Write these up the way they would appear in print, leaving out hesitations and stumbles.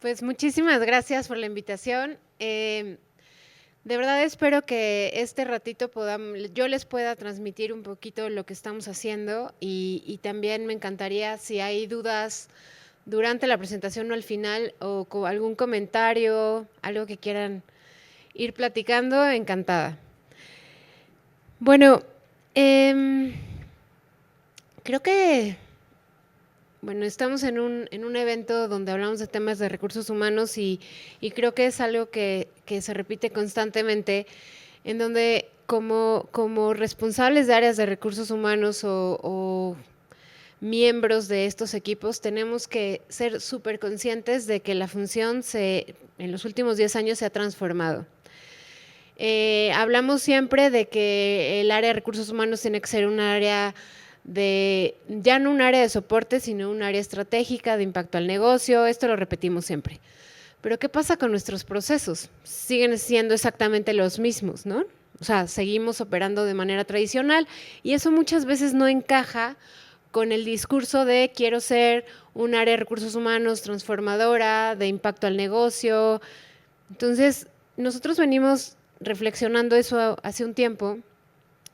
Pues muchísimas gracias por la invitación. De verdad espero que este ratito yo les pueda transmitir un poquito lo que estamos haciendo y también me encantaría si hay dudas durante la presentación o al final o algún comentario, algo que quieran ir platicando, encantada. Bueno, em, creo que bueno, estamos en un evento donde hablamos de temas de recursos humanos y creo que es algo que se repite constantemente, en donde como responsables de áreas de recursos humanos o miembros de estos equipos, tenemos que ser súper conscientes de que la función en los últimos 10 años se ha transformado. Hablamos siempre de que el área de recursos humanos tiene que ser un área ya no un área de soporte, sino un área estratégica de impacto al negocio. Esto lo repetimos siempre. Pero ¿qué pasa con nuestros procesos? Siguen siendo exactamente los mismos, ¿no? O sea, seguimos operando de manera tradicional y eso muchas veces no encaja con el discurso de quiero ser un área de recursos humanos transformadora, de impacto al negocio. Entonces, nosotros venimos reflexionando eso hace un tiempo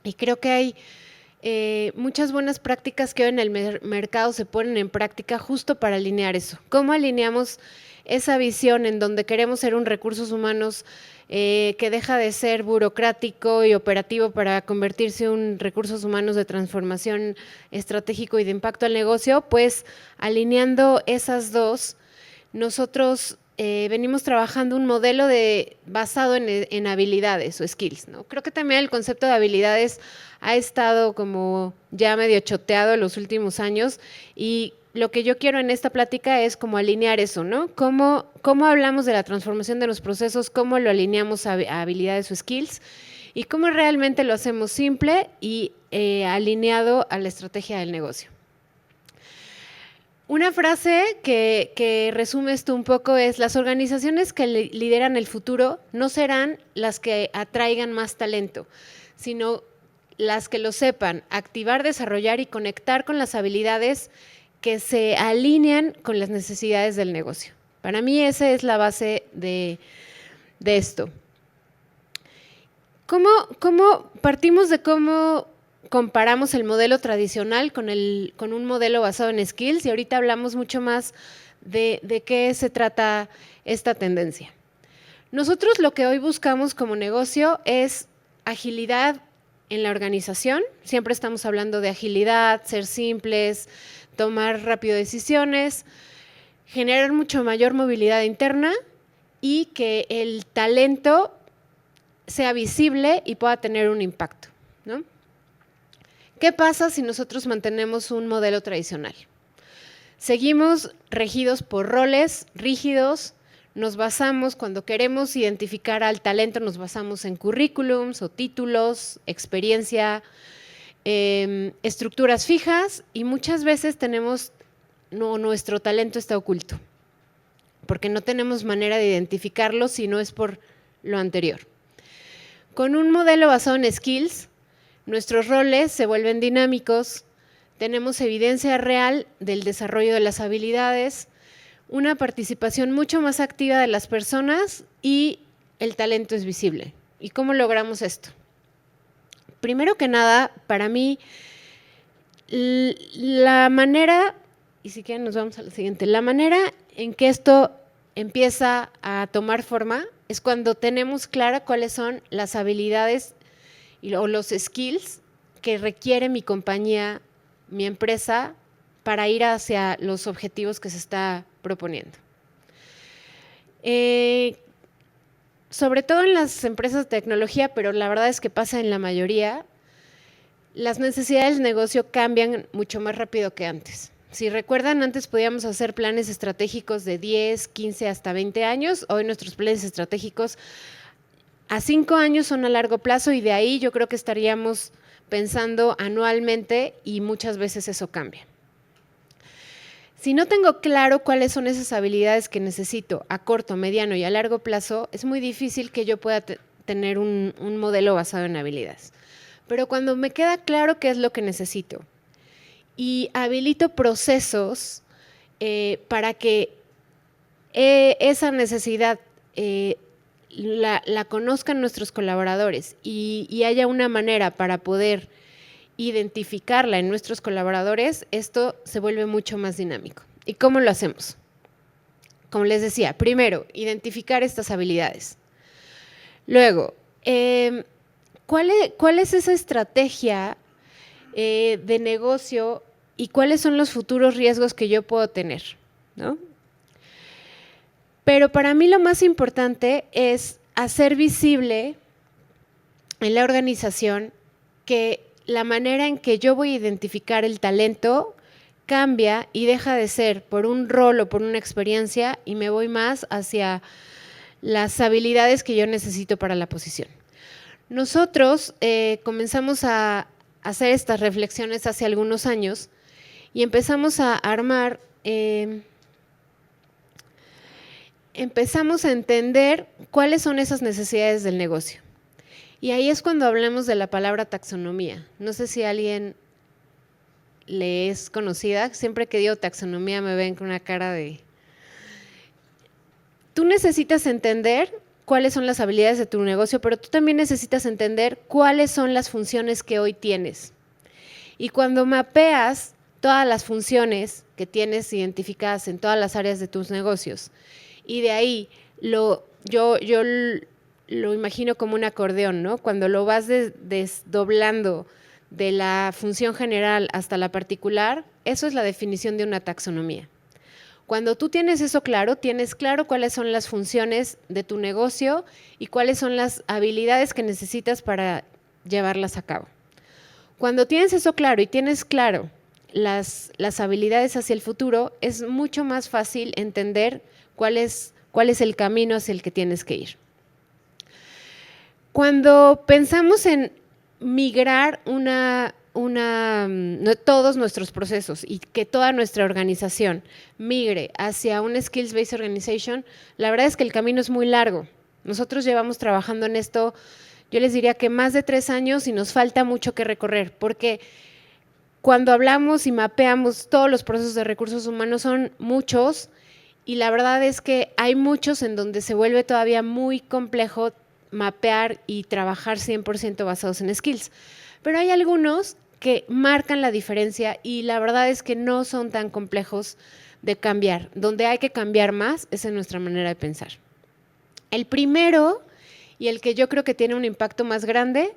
y creo que hay muchas buenas prácticas que hoy en el mercado se ponen en práctica justo para alinear eso. ¿Cómo alineamos esa visión en donde queremos ser un recursos humanos que deja de ser burocrático y operativo para convertirse en un recursos humanos de transformación estratégico y de impacto al negocio? Pues alineando esas dos, nosotros venimos trabajando un modelo basado en habilidades o skills, ¿no? Creo que también el concepto de habilidades ha estado como ya medio choteado en los últimos años y lo que yo quiero en esta plática es como alinear eso, ¿no? ¿Cómo hablamos de la transformación de los procesos? ¿Cómo lo alineamos a habilidades o skills? ¿Y cómo realmente lo hacemos simple y alineado a la estrategia del negocio? Una frase que resume esto un poco es: las organizaciones que lideran el futuro no serán las que atraigan más talento, sino las que lo sepan activar, desarrollar y conectar con las habilidades que se alinean con las necesidades del negocio. Para mí esa es la base de esto. ¿Cómo partimos de cómo comparamos el modelo tradicional con un modelo basado en skills? Y ahorita hablamos mucho más de qué se trata esta tendencia. Nosotros lo que hoy buscamos como negocio es agilidad en la organización. Siempre estamos hablando de agilidad, ser simples, tomar rápido decisiones, generar mucho mayor movilidad interna y que el talento sea visible y pueda tener un impacto, ¿no? ¿Qué pasa si nosotros mantenemos un modelo tradicional? Seguimos regidos por roles rígidos, nos basamos, cuando queremos identificar al talento, nos basamos en currículums o títulos, experiencia, estructuras fijas y muchas veces nuestro talento está oculto, porque no tenemos manera de identificarlo si no es por lo anterior. Con un modelo basado en skills, nuestros roles se vuelven dinámicos, tenemos evidencia real del desarrollo de las habilidades, una participación mucho más activa de las personas y el talento es visible. ¿Y cómo logramos esto? Primero que nada, para mí, la manera, y si quieren nos vamos a la siguiente, la manera en que esto empieza a tomar forma es cuando tenemos clara cuáles son las habilidades o los skills que requiere mi compañía, mi empresa, para ir hacia los objetivos que se está proponiendo. Sobre todo en las empresas de tecnología, pero la verdad es que pasa en la mayoría, las necesidades del negocio cambian mucho más rápido que antes. Si recuerdan, antes podíamos hacer planes estratégicos de 10, 15, hasta 20 años. Hoy nuestros planes estratégicos a 5 años son a largo plazo y de ahí yo creo que estaríamos pensando anualmente y muchas veces eso cambia. Si no tengo claro cuáles son esas habilidades que necesito a corto, mediano y a largo plazo, es muy difícil que yo pueda tener un modelo basado en habilidades. Pero cuando me queda claro qué es lo que necesito y habilito procesos para que esa necesidad la conozcan nuestros colaboradores y haya una manera para poder identificarla en nuestros colaboradores, esto se vuelve mucho más dinámico. ¿Y cómo lo hacemos? Como les decía, primero, identificar estas habilidades. Luego, ¿cuál es esa estrategia de negocio y cuáles son los futuros riesgos que yo puedo tener, ¿no? Pero para mí lo más importante es hacer visible en la organización que la manera en que yo voy a identificar el talento cambia y deja de ser por un rol o por una experiencia y me voy más hacia las habilidades que yo necesito para la posición. Nosotros comenzamos a hacer estas reflexiones hace algunos años y empezamos a armar, empezamos a entender cuáles son esas necesidades del negocio. Y ahí es cuando hablamos de la palabra taxonomía. No sé si a alguien le es conocida. Siempre que digo taxonomía me ven con una cara de… Tú necesitas entender cuáles son las habilidades de tu negocio, pero tú también necesitas entender cuáles son las funciones que hoy tienes. Y cuando mapeas todas las funciones que tienes identificadas en todas las áreas de tus negocios, y de ahí yo lo imagino como un acordeón, ¿no? Cuando lo vas desdoblando de la función general hasta la particular, eso es la definición de una taxonomía. Cuando tú tienes eso claro, tienes claro cuáles son las funciones de tu negocio y cuáles son las habilidades que necesitas para llevarlas a cabo. Cuando tienes eso claro y tienes claro las habilidades hacia el futuro, es mucho más fácil entender cuál es el camino hacia el que tienes que ir. Cuando pensamos en migrar todos nuestros procesos y que toda nuestra organización migre hacia una Skills-Based Organization, la verdad es que el camino es muy largo. Nosotros llevamos trabajando en esto, yo les diría que más de 3 años y nos falta mucho que recorrer, porque cuando hablamos y mapeamos todos los procesos de recursos humanos son muchos y la verdad es que hay muchos en donde se vuelve todavía muy complejo mapear y trabajar 100% basados en skills. Pero hay algunos que marcan la diferencia y la verdad es que no son tan complejos de cambiar. Donde hay que cambiar más es en nuestra manera de pensar. El primero y el que yo creo que tiene un impacto más grande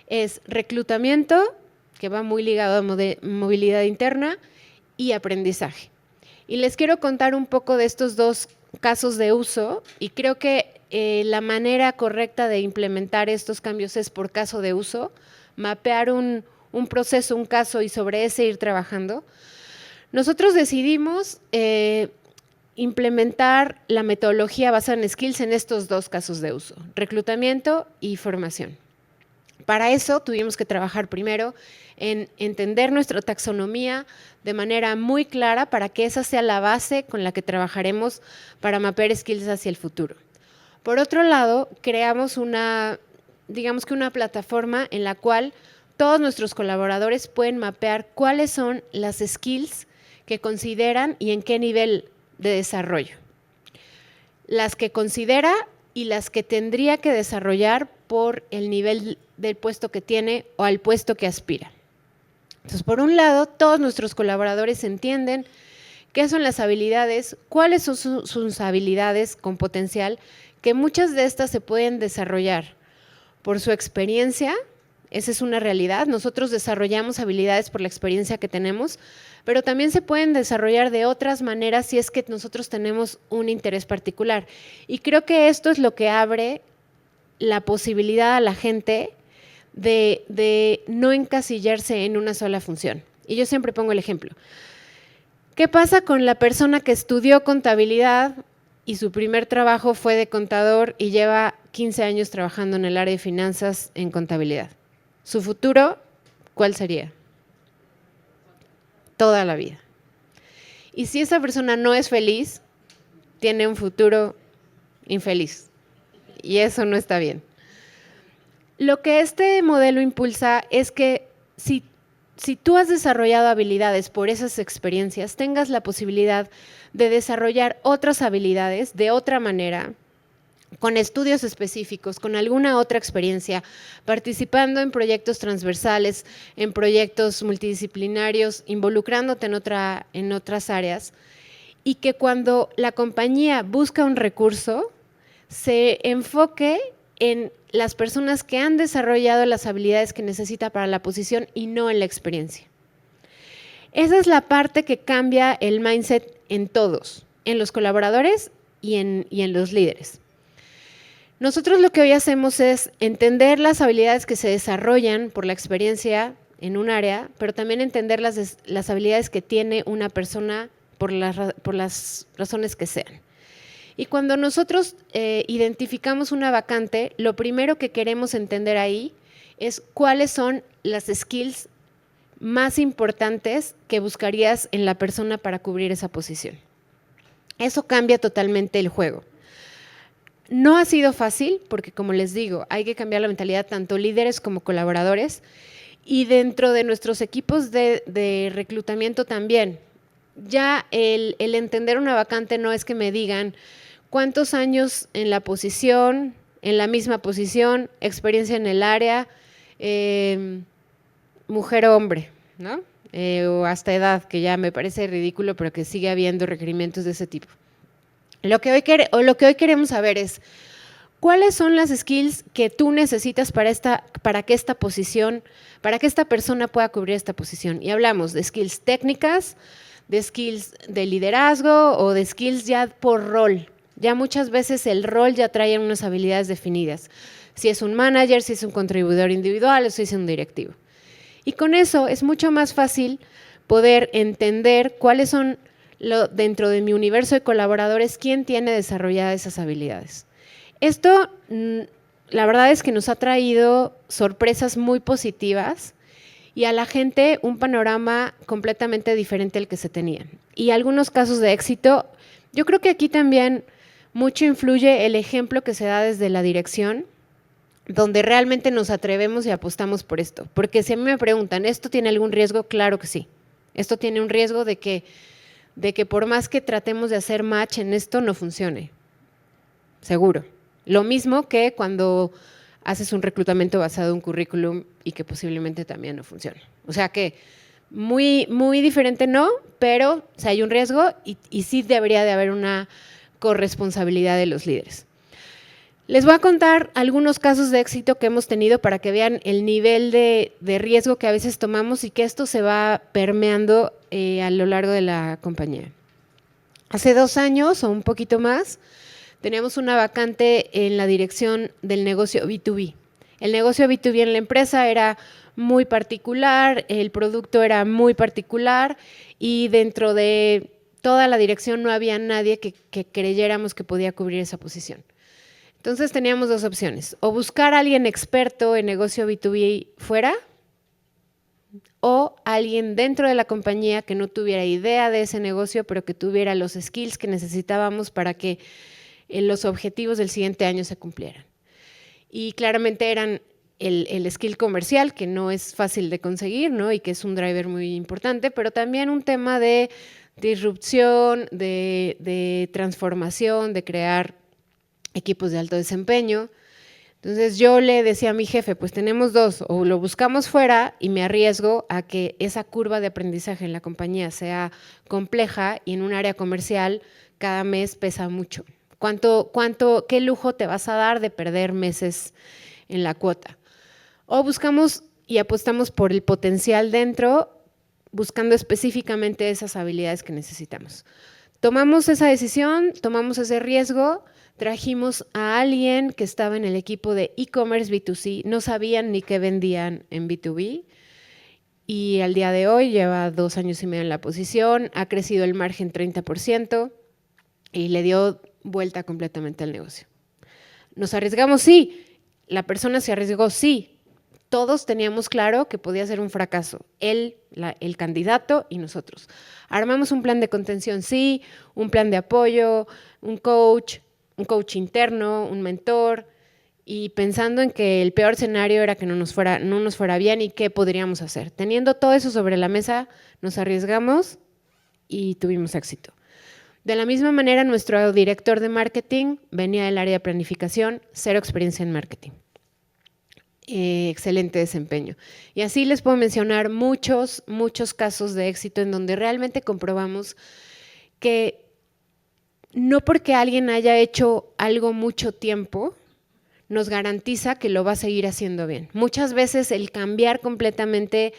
es reclutamiento, que va muy ligado a movilidad interna, y aprendizaje. Y les quiero contar un poco de estos dos casos de uso y creo que la manera correcta de implementar estos cambios es por caso de uso, mapear un proceso, un caso y sobre ese ir trabajando. Nosotros decidimos implementar la metodología basada en skills en estos dos casos de uso, reclutamiento y formación. Para eso tuvimos que trabajar primero en entender nuestra taxonomía de manera muy clara para que esa sea la base con la que trabajaremos para mapear skills hacia el futuro. Por otro lado, creamos digamos que una plataforma en la cual todos nuestros colaboradores pueden mapear cuáles son las skills que consideran y en qué nivel de desarrollo. Las que considera y las que tendría que desarrollar por el nivel del puesto que tiene o al puesto que aspira. Entonces, por un lado, todos nuestros colaboradores entienden qué son las habilidades, cuáles son sus habilidades con potencial, que muchas de estas se pueden desarrollar por su experiencia, esa es una realidad. Nosotros desarrollamos habilidades por la experiencia que tenemos, pero también se pueden desarrollar de otras maneras si es que nosotros tenemos un interés particular. Y creo que esto es lo que abre la posibilidad a la gente de no encasillarse en una sola función. Y yo siempre pongo el ejemplo. ¿Qué pasa con la persona que estudió contabilidad y su primer trabajo fue de contador y lleva 15 años trabajando en el área de finanzas en contabilidad? ¿Su futuro cuál sería? Toda la vida. Y si esa persona no es feliz, tiene un futuro infeliz. Y eso no está bien. Lo que este modelo impulsa es que si si tú has desarrollado habilidades por esas experiencias, tengas la posibilidad de desarrollar otras habilidades de otra manera, con estudios específicos, con alguna otra experiencia, participando en proyectos transversales, en proyectos multidisciplinarios, involucrándote en otras áreas, y que cuando la compañía busca un recurso, se enfoque en las personas que han desarrollado las habilidades que necesita para la posición y no en la experiencia. Esa es la parte que cambia el mindset en todos, en los colaboradores y en los líderes. Nosotros lo que hoy hacemos es entender las habilidades que se desarrollan por la experiencia en un área, pero también entender las habilidades que tiene una persona por las razones que sean. Y cuando nosotros identificamos una vacante, lo primero que queremos entender ahí es cuáles son las skills más importantes que buscarías en la persona para cubrir esa posición. Eso cambia totalmente el juego. No ha sido fácil porque, como les digo, hay que cambiar la mentalidad tanto líderes como colaboradores, y dentro de nuestros equipos de reclutamiento también. Ya el entender una vacante no es que me digan cuántos años en la posición, en la misma posición, experiencia en el área, mujer o hombre, ¿no? O hasta edad, que ya me parece ridículo, pero que sigue habiendo requerimientos de ese tipo. Lo que hoy queremos saber es cuáles son las skills que tú necesitas para que esta persona pueda cubrir esta posición. Y hablamos de skills técnicas, de skills de liderazgo o de skills ya por rol. Ya muchas veces el rol ya trae unas habilidades definidas. Si es un manager, si es un contribuidor individual o si es un directivo. Y con eso es mucho más fácil poder entender cuáles son dentro de mi universo de colaboradores, quién tiene desarrolladas esas habilidades. Esto, la verdad es que nos ha traído sorpresas muy positivas y a la gente un panorama completamente diferente al que se tenían. Y algunos casos de éxito, yo creo que aquí también mucho influye el ejemplo que se da desde la dirección, donde realmente nos atrevemos y apostamos por esto. Porque si a mí me preguntan, ¿esto tiene algún riesgo? Claro que sí. Esto tiene un riesgo de que por más que tratemos de hacer match en esto, no funcione. Seguro. Lo mismo que cuando haces un reclutamiento basado en un currículum y que posiblemente también no funcione. O sea que muy, muy diferente no, pero o sea, hay un riesgo y sí debería de haber una corresponsabilidad de los líderes. Les voy a contar algunos casos de éxito que hemos tenido para que vean el nivel de riesgo que a veces tomamos y que esto se va permeando a lo largo de la compañía. Hace 2 años o un poquito más, teníamos una vacante en la dirección del negocio B2B. El negocio B2B en la empresa era muy particular, el producto era muy particular y dentro de toda la dirección no había nadie que creyéramos que podía cubrir esa posición. Entonces teníamos 2 opciones, o buscar a alguien experto en negocio B2B fuera, o alguien dentro de la compañía que no tuviera idea de ese negocio, pero que tuviera los skills que necesitábamos para que los objetivos del siguiente año se cumplieran. Y claramente eran el skill comercial, que no es fácil de conseguir, ¿no? Y que es un driver muy importante, pero también un tema de disrupción, de transformación, de crear equipos de alto desempeño. Entonces yo le decía a mi jefe, pues tenemos 2, o lo buscamos fuera y me arriesgo a que esa curva de aprendizaje en la compañía sea compleja y en un área comercial cada mes pesa mucho. ¿Qué lujo te vas a dar de perder meses en la cuota? O buscamos y apostamos por el potencial dentro, buscando específicamente esas habilidades que necesitamos. Tomamos esa decisión, tomamos ese riesgo, trajimos a alguien que estaba en el equipo de e-commerce B2C, no sabían ni qué vendían en B2B y al día de hoy lleva 2 años y medio en la posición, ha crecido el margen 30% y le dio vuelta completamente al negocio. ¿Nos arriesgamos? Sí. ¿La persona se arriesgó? Sí. Todos teníamos claro que podía ser un fracaso, el candidato y nosotros. Armamos un plan de contención, sí, un plan de apoyo, un coach interno, un mentor, y pensando en que el peor escenario era que no nos fuera bien y qué podríamos hacer. Teniendo todo eso sobre la mesa, nos arriesgamos y tuvimos éxito. De la misma manera, nuestro director de marketing venía del área de planificación, cero experiencia en marketing. Excelente desempeño. Y así les puedo mencionar muchos casos de éxito en donde realmente comprobamos que no porque alguien haya hecho algo mucho tiempo, nos garantiza que lo va a seguir haciendo bien. Muchas veces el cambiar completamente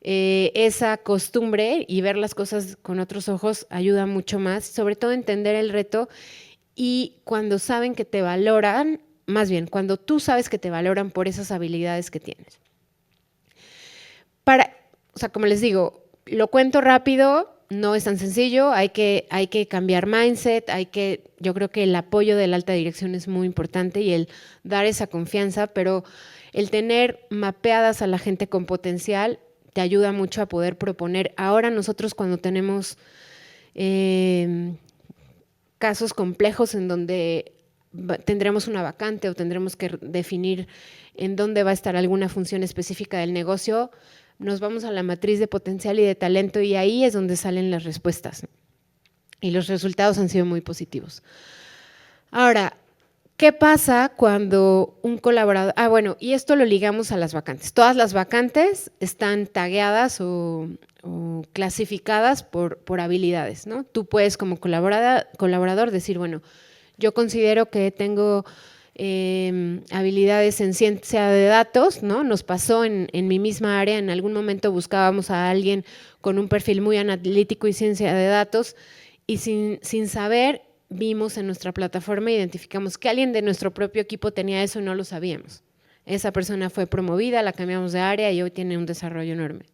esa costumbre y ver las cosas con otros ojos ayuda mucho más, sobre todo entender el reto y cuando saben que te valoran, más bien, cuando tú sabes que te valoran por esas habilidades que tienes. O sea, como les digo, lo cuento rápido, no es tan sencillo, hay que cambiar mindset, yo creo que el apoyo de la alta dirección es muy importante y el dar esa confianza, pero el tener mapeadas a la gente con potencial te ayuda mucho a poder proponer. Ahora nosotros cuando tenemos casos complejos en donde tendremos una vacante o tendremos que definir en dónde va a estar alguna función específica del negocio, nos vamos a la matriz de potencial y de talento y ahí es donde salen las respuestas. Y los resultados han sido muy positivos. Ahora, ¿qué pasa cuando un colaborador… bueno, y esto lo ligamos a las vacantes. Todas las vacantes están tagueadas o clasificadas por habilidades, ¿no? Tú puedes como colaborador decir, bueno, yo considero que tengo habilidades en ciencia de datos, ¿no? Nos pasó en mi misma área, en algún momento buscábamos a alguien con un perfil muy analítico y ciencia de datos y sin saber vimos en nuestra plataforma, identificamos que alguien de nuestro propio equipo tenía eso y no lo sabíamos. Esa persona fue promovida, la cambiamos de área y hoy tiene un desarrollo enorme.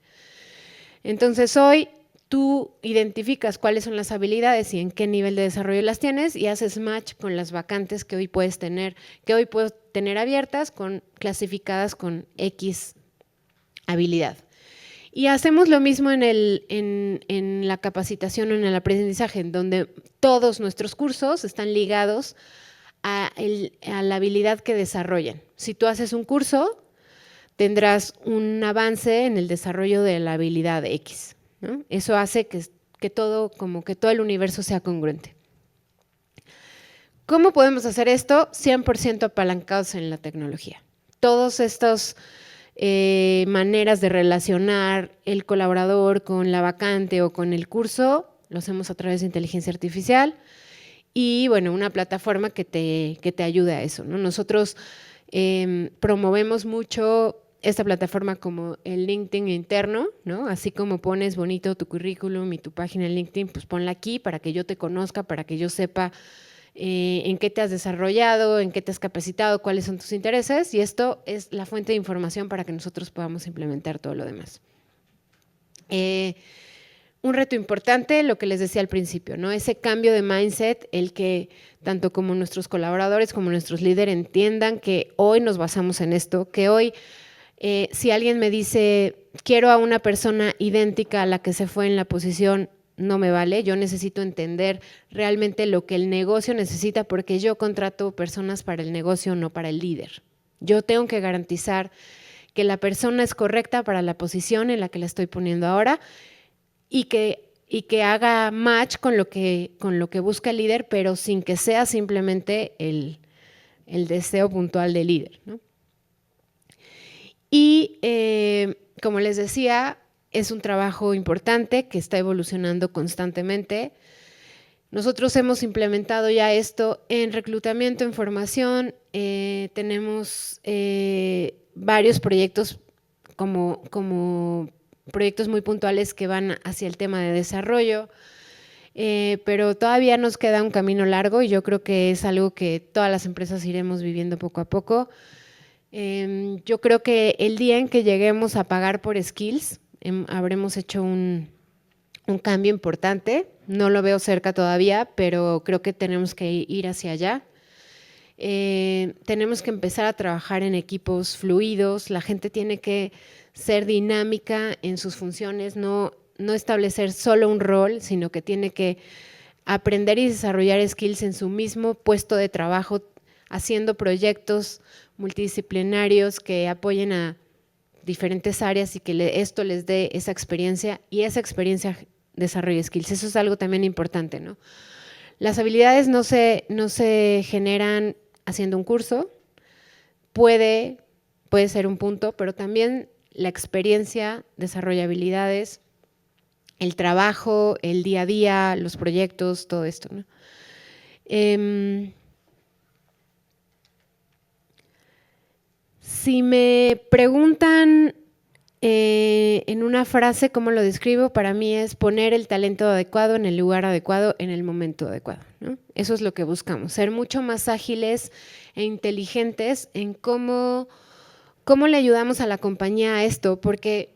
Entonces hoy tú identificas cuáles son las habilidades y en qué nivel de desarrollo las tienes y haces match con las vacantes que hoy puedes tener, que hoy puedo tener abiertas, clasificadas con X habilidad. Y hacemos lo mismo en la capacitación o en el aprendizaje, en donde todos nuestros cursos están ligados a la habilidad que desarrollan. Si tú haces un curso, tendrás un avance en el desarrollo de la habilidad X, ¿no? Eso hace que todo el universo sea congruente. ¿Cómo podemos hacer esto? 100% apalancados en la tecnología. Todos estos maneras de relacionar el colaborador con la vacante o con el curso, lo hacemos a través de inteligencia artificial y, bueno, una plataforma que te ayude a eso, ¿no? Nosotros promovemos mucho esta plataforma como el LinkedIn interno, ¿no? Así como pones bonito tu currículum y tu página en LinkedIn, pues ponla aquí para que yo te conozca, para que yo sepa en qué te has desarrollado, en qué te has capacitado, cuáles son tus intereses, y esto es la fuente de información para que nosotros podamos implementar todo lo demás. Un reto importante, lo que les decía al principio, ¿no? Ese cambio de mindset, el que tanto como nuestros colaboradores como nuestros líderes entiendan que hoy nos basamos en esto, que hoy si alguien me dice quiero a una persona idéntica a la que se fue en la posición, no me vale, yo necesito entender realmente lo que el negocio necesita porque yo contrato personas para el negocio, no para el líder. Yo tengo que garantizar que la persona es correcta para la posición en la que la estoy poniendo ahora y que haga match con lo que busca el líder, pero sin que sea simplemente el deseo puntual del líder, ¿no? Y como les decía, es un trabajo importante que está evolucionando constantemente. Nosotros hemos implementado ya esto en reclutamiento, en formación. Tenemos varios proyectos como proyectos muy puntuales que van hacia el tema de desarrollo, pero todavía nos queda un camino largo y yo creo que es algo que todas las empresas iremos viviendo poco a poco. Yo creo que el día en que lleguemos a pagar por skills, habremos hecho un cambio importante. No lo veo cerca todavía, pero creo que tenemos que ir hacia allá. Tenemos que empezar a trabajar en equipos fluidos. La gente tiene que ser dinámica en sus funciones, no establecer solo un rol, sino que tiene que aprender y desarrollar skills en su mismo puesto de trabajo, haciendo proyectos multidisciplinarios que apoyen a diferentes áreas y que esto les dé esa experiencia y esa experiencia desarrolle skills. Eso es algo también importante, ¿no? Las habilidades no se generan haciendo un curso, puede ser un punto, pero también la experiencia desarrolla habilidades, el trabajo, el día a día, los proyectos, todo esto, ¿no? Si me preguntan en una frase cómo lo describo, para mí es poner el talento adecuado en el lugar adecuado en el momento adecuado, ¿no? Eso es lo que buscamos, ser mucho más ágiles e inteligentes en cómo le ayudamos a la compañía a esto, porque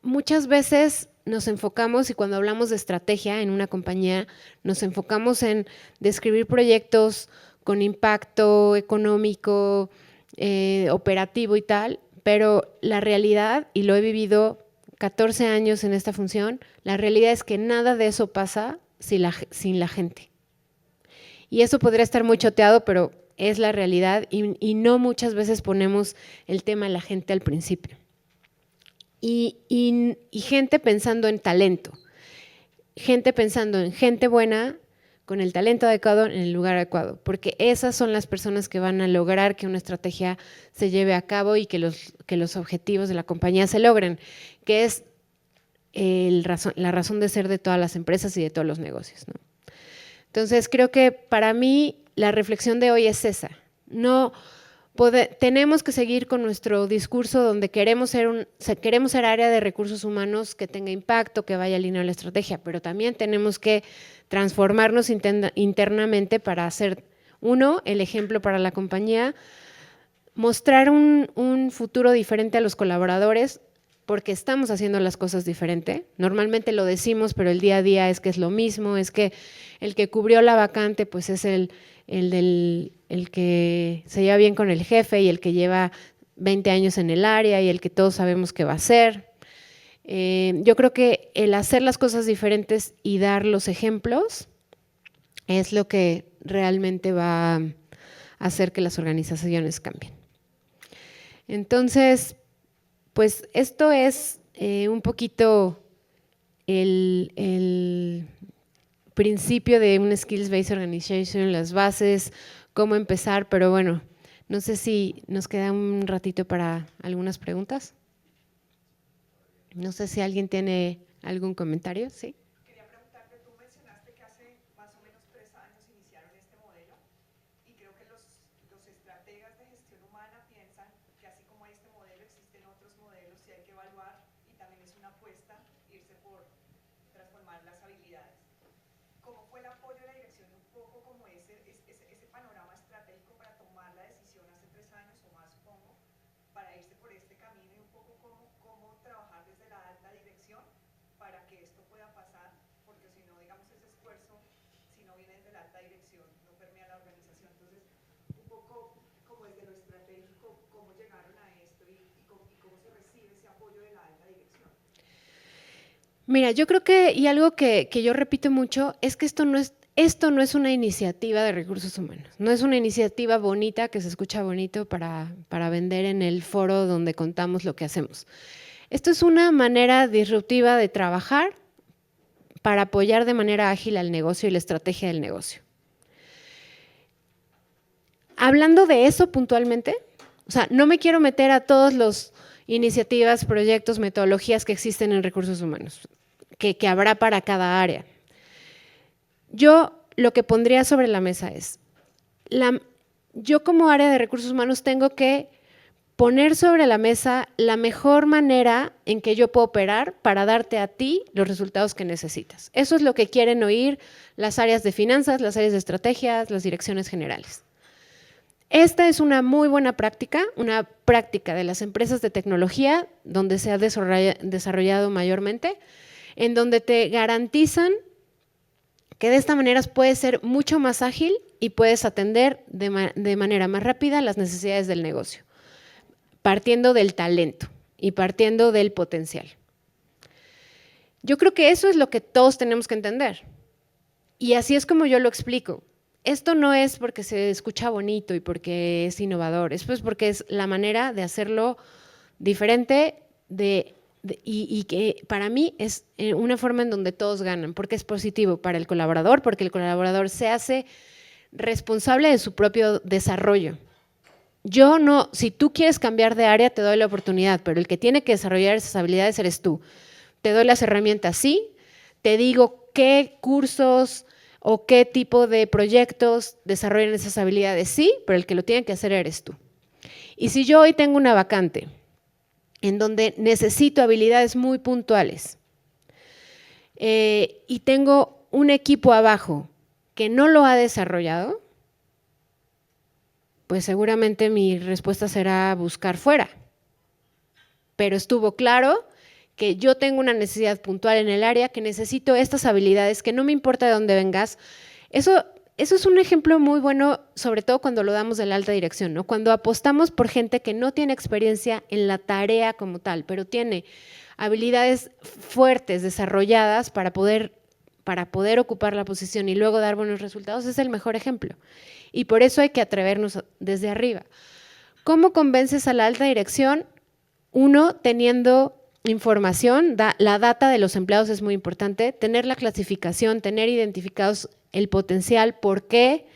muchas veces nos enfocamos, y cuando hablamos de estrategia en una compañía, nos enfocamos en describir proyectos con impacto económico, operativo y tal, pero la realidad, y lo he vivido 14 años en esta función, la realidad es que nada de eso pasa sin la gente. Y eso podría estar muy choteado, pero es la realidad y no muchas veces ponemos el tema de la gente al principio. Y gente pensando en talento, gente pensando en gente buena, con el talento adecuado en el lugar adecuado, porque esas son las personas que van a lograr que una estrategia se lleve a cabo y que los objetivos de la compañía se logren, que es la razón de ser de todas las empresas y de todos los negocios, ¿no? Entonces, creo que para mí la reflexión de hoy es esa. Tenemos que seguir con nuestro discurso donde queremos ser área de recursos humanos que tenga impacto, que vaya alineado a la estrategia, pero también tenemos que transformarnos internamente para ser, el ejemplo para la compañía, mostrar un futuro diferente a los colaboradores, porque estamos haciendo las cosas diferente. Normalmente lo decimos, pero el día a día es que es lo mismo, es que el que cubrió la vacante pues es el que se lleva bien con el jefe y el que lleva 20 años en el área y el que todos sabemos que va a ser. Yo creo que el hacer las cosas diferentes y dar los ejemplos es lo que realmente va a hacer que las organizaciones cambien. Entonces, pues esto es un poquito el principio de un Skills-Based Organization, las bases, cómo empezar, pero bueno, no sé si nos queda un ratito para algunas preguntas. No sé si alguien tiene algún comentario, ¿sí? Quería preguntarte, tú mencionaste que hace más o menos 3 años iniciaron este modelo y creo que los estrategas de gestión humana piensan que así como hay este modelo existen otros modelos y hay que evaluar y también es una apuesta irse por transformar las habilidades. ¿Cómo fue el apoyo de la dirección un poco como ese panorama estratégico para tomar la decisión hace 3 años o más, supongo, para irse por este camino y un poco cómo trabajar desde la alta dirección para que esto pueda pasar? Porque si no, digamos, ese esfuerzo, si no viene desde la alta dirección, no permea la organización. Entonces, un poco como desde lo estratégico, cómo llegaron a esto y cómo se recibe ese apoyo de la alta dirección. Mira, yo creo que, y algo que yo repito mucho, es que esto no es una iniciativa de recursos humanos, no es una iniciativa bonita que se escucha bonito para vender en el foro donde contamos lo que hacemos. Esto es una manera disruptiva de trabajar para apoyar de manera ágil al negocio y la estrategia del negocio. Hablando de eso puntualmente, o sea, no me quiero meter a todas las iniciativas, proyectos, metodologías que existen en recursos humanos, que habrá para cada área. Yo lo que pondría sobre la mesa es, yo como área de recursos humanos tengo que poner sobre la mesa la mejor manera en que yo puedo operar para darte a ti los resultados que necesitas. Eso es lo que quieren oír las áreas de finanzas, las áreas de estrategias, las direcciones generales. Esta es una muy buena práctica, una práctica de las empresas de tecnología donde se ha desarrollado mayormente, en donde te garantizan que de esta manera puedes ser mucho más ágil y puedes atender de manera más rápida las necesidades del negocio, partiendo del talento y partiendo del potencial. Yo creo que eso es lo que todos tenemos que entender. Y así es como yo lo explico. esto no es porque se escucha bonito y porque es innovador, es pues porque es la manera de hacerlo diferente y que para mí es una forma en donde todos ganan, porque es positivo para el colaborador, porque el colaborador se hace responsable de su propio desarrollo. Yo no, si tú quieres cambiar de área, te doy la oportunidad, pero el que tiene que desarrollar esas habilidades eres tú. Te doy las herramientas, sí, te digo qué cursos o qué tipo de proyectos desarrollan esas habilidades, sí, pero el que lo tiene que hacer eres tú. Y si yo hoy tengo una vacante en donde necesito habilidades muy puntuales y tengo un equipo abajo que no lo ha desarrollado, pues seguramente mi respuesta será buscar fuera. Pero estuvo claro que yo tengo una necesidad puntual en el área, que necesito estas habilidades, que no me importa de dónde vengas. Eso es un ejemplo muy bueno, sobre todo cuando lo damos de la alta dirección, ¿no? Cuando apostamos por gente que no tiene experiencia en la tarea como tal, pero tiene habilidades fuertes, desarrolladas para poder ocupar la posición y luego dar buenos resultados, es el mejor ejemplo. Y por eso hay que atrevernos desde arriba. ¿Cómo convences a la alta dirección? Uno, teniendo información, la data de los empleados es muy importante, tener la clasificación, tener identificados el potencial, por qué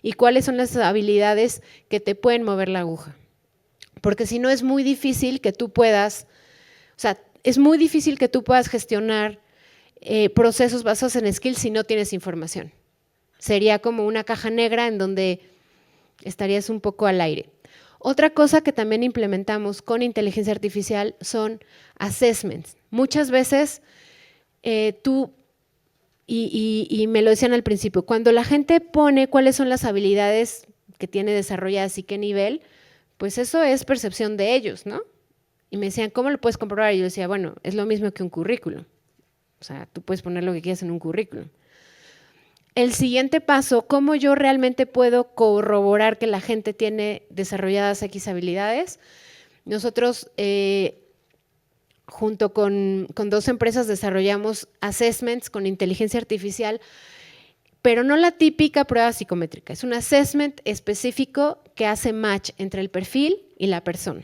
y cuáles son las habilidades que te pueden mover la aguja. Porque si no es muy difícil que tú puedas, o sea, es muy difícil que tú puedas gestionar procesos basados en skills si no tienes información. Sería como una caja negra en donde estarías un poco al aire. Otra cosa que también implementamos con inteligencia artificial son assessments. Muchas veces tú, y me lo decían al principio, cuando la gente pone cuáles son las habilidades que tiene desarrolladas y qué nivel, pues eso es percepción de ellos, ¿no? Y me decían, ¿cómo lo puedes comprobar? Y yo decía, bueno, es lo mismo que un currículum. O sea, tú puedes poner lo que quieras en un currículum. El siguiente paso, ¿cómo yo realmente puedo corroborar que la gente tiene desarrolladas X habilidades? Nosotros, junto con 2 empresas, desarrollamos assessments con inteligencia artificial, pero no la típica prueba psicométrica. Es un assessment específico que hace match entre el perfil y la persona.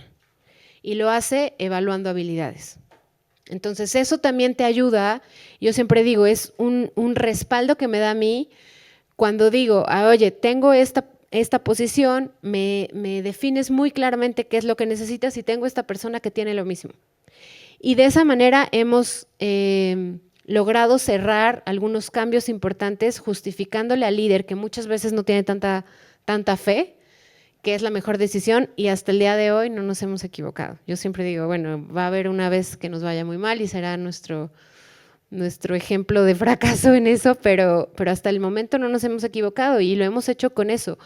Y lo hace evaluando habilidades. Entonces, eso también te ayuda, yo siempre digo, es un respaldo que me da a mí cuando digo, oye, tengo esta posición, me defines muy claramente qué es lo que necesitas y tengo esta persona que tiene lo mismo. Y de esa manera hemos logrado cerrar algunos cambios importantes justificándole al líder, que muchas veces no tiene tanta fe, que es la mejor decisión, y hasta el día de hoy no nos hemos equivocado. Yo siempre digo, bueno, va a haber una vez que nos vaya muy mal y será nuestro ejemplo de fracaso en eso, pero hasta el momento no nos hemos equivocado y lo hemos hecho con eso,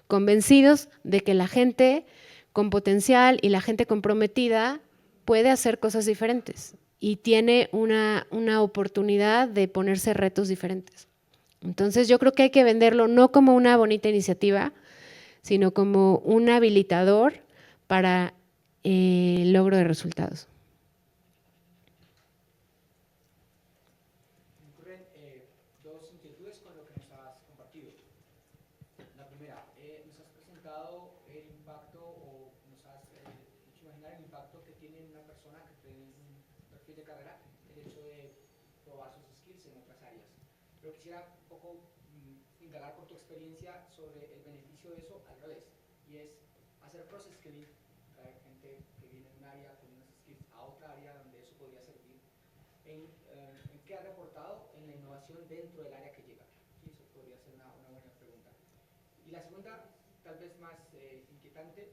convencidos de que la gente con potencial y la gente comprometida puede hacer cosas diferentes y tiene una oportunidad de ponerse retos diferentes. Entonces yo creo que hay que venderlo no como una bonita iniciativa, sino como un habilitador para el logro de resultados. Me ocurren dos inquietudes con lo que nos has compartido. La primera, nos has presentado el impacto o nos has hecho imaginar el impacto que tiene en una persona que tiene un perfil de carrera el hecho de probar sus skills en otras áreas. Pero quisiera un poco indagar por tu experiencia sobre el beneficio de eso al revés, y es hacer cross-skilling, traer gente que viene de un área con unos skills a otra área donde eso podría servir, en qué ha reportado en la innovación dentro del área que llega. ¿Sí? Eso podría ser una buena pregunta. Y la segunda, tal vez más inquietante,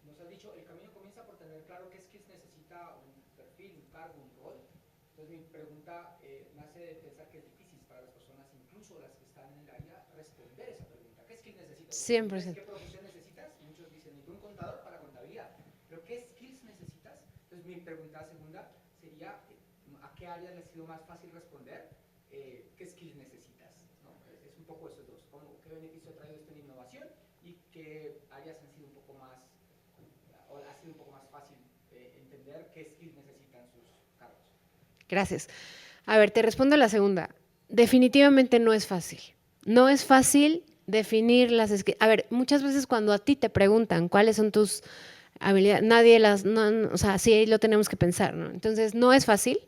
nos has dicho, el camino comienza por tener claro qué skills necesita un perfil, un cargo, un rol. Entonces mi pregunta nace de pensar que es difícil para las personas, incluso las que están en el área, responder esa pregunta. ¿Qué skills necesitas? 100%. ¿Qué profesión necesitas? Y muchos dicen, necesito un contador para contabilidad. Pero ¿qué skills necesitas? Entonces mi pregunta segunda sería, ¿a qué áreas les ha sido más fácil responder? ¿Qué skills necesitas? ¿No? Es un poco esos dos. ¿Qué beneficio ha traído esto en innovación? Y qué áreas han sido un poco más, o ha sido un poco más fácil entender qué skills necesitan sus cargos. Gracias. A ver, te respondo la segunda. Definitivamente no es fácil. No es fácil definir A ver, muchas veces cuando a ti te preguntan cuáles son tus habilidades, nadie o sea, sí, ahí lo tenemos que pensar, ¿no? Entonces, no es fácil.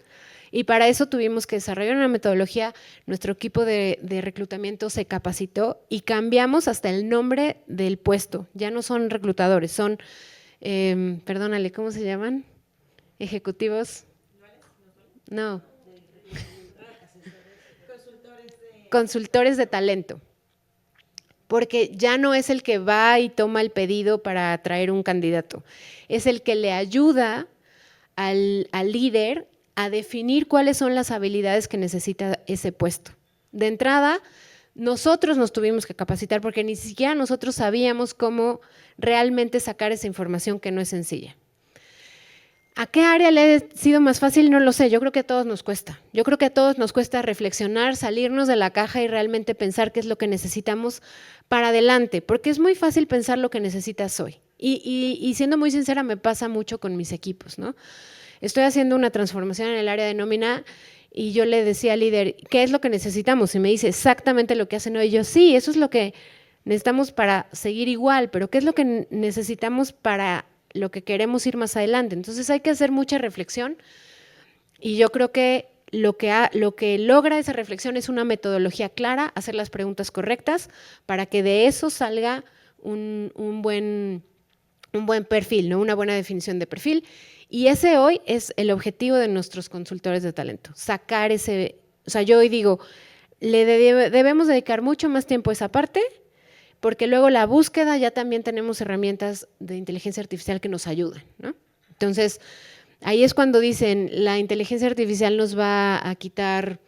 Y para eso tuvimos que desarrollar una metodología, nuestro equipo de reclutamiento se capacitó y cambiamos hasta el nombre del puesto. Ya no son reclutadores, son, perdónale, ¿cómo se llaman? Ejecutivos. No. Consultores de talento. Porque ya no es el que va y toma el pedido para traer un candidato, es el que le ayuda al líder a definir cuáles son las habilidades que necesita ese puesto. De entrada, nosotros nos tuvimos que capacitar porque ni siquiera nosotros sabíamos cómo realmente sacar esa información que no es sencilla. ¿A qué área le ha sido más fácil? No lo sé, yo creo que a todos nos cuesta. Yo creo que a todos nos cuesta reflexionar, salirnos de la caja y realmente pensar qué es lo que necesitamos para adelante, porque es muy fácil pensar lo que necesitas hoy. Y siendo muy sincera, me pasa mucho con mis equipos, ¿no? Estoy haciendo una transformación en el área de nómina y yo le decía al líder, ¿qué es lo que necesitamos? Y me dice exactamente lo que hacen hoy. Y yo, sí, eso es lo que necesitamos para seguir igual, pero ¿qué es lo que necesitamos para lo que queremos ir más adelante? Entonces hay que hacer mucha reflexión y yo creo que lo que logra esa reflexión es una metodología clara, hacer las preguntas correctas para que de eso salga un buen perfil, ¿no? Una buena definición de perfil. Y ese hoy es el objetivo de nuestros consultores de talento, sacar ese, o sea, yo hoy digo, debemos dedicar mucho más tiempo a esa parte, porque luego la búsqueda ya también tenemos herramientas de inteligencia artificial que nos ayudan, ¿no? Entonces, ahí es cuando dicen, la inteligencia artificial nos va a quitar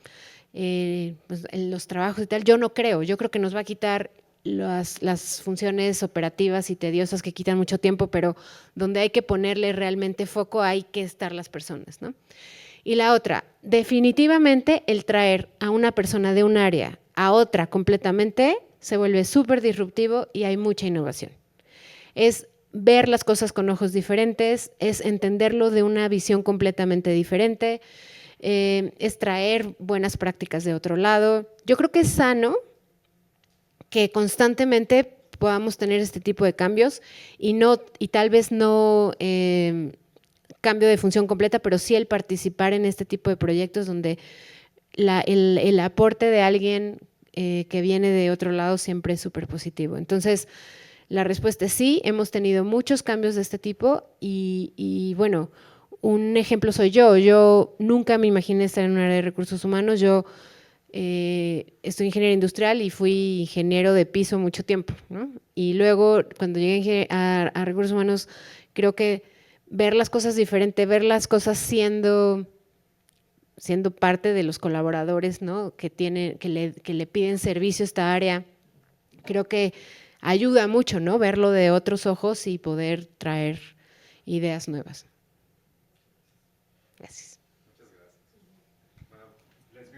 pues, los trabajos y tal. Yo no creo, yo creo que nos va a quitar las funciones operativas y tediosas que quitan mucho tiempo, pero donde hay que ponerle realmente foco hay que estar las personas, ¿no? Y la otra, definitivamente el traer a una persona de un área a otra completamente se vuelve súper disruptivo y hay mucha innovación. Es ver las cosas con ojos diferentes, es entenderlo de una visión completamente diferente, es traer buenas prácticas de otro lado. Yo creo que es sano que constantemente podamos tener este tipo de cambios y tal vez no cambio de función completa, pero sí el participar en este tipo de proyectos donde el aporte de alguien que viene de otro lado siempre es súper positivo. Entonces, la respuesta es sí, hemos tenido muchos cambios de este tipo y bueno, un ejemplo soy yo. Yo nunca me imaginé estar en un área de recursos humanos. Yo estoy ingeniero industrial y fui ingeniero de piso mucho tiempo, ¿no? Y luego, cuando llegué a recursos humanos, creo que ver las cosas diferente, ver las cosas siendo parte de los colaboradores, ¿no? que le piden servicio a esta área, creo que ayuda mucho, ¿no? Verlo de otros ojos y poder traer ideas nuevas.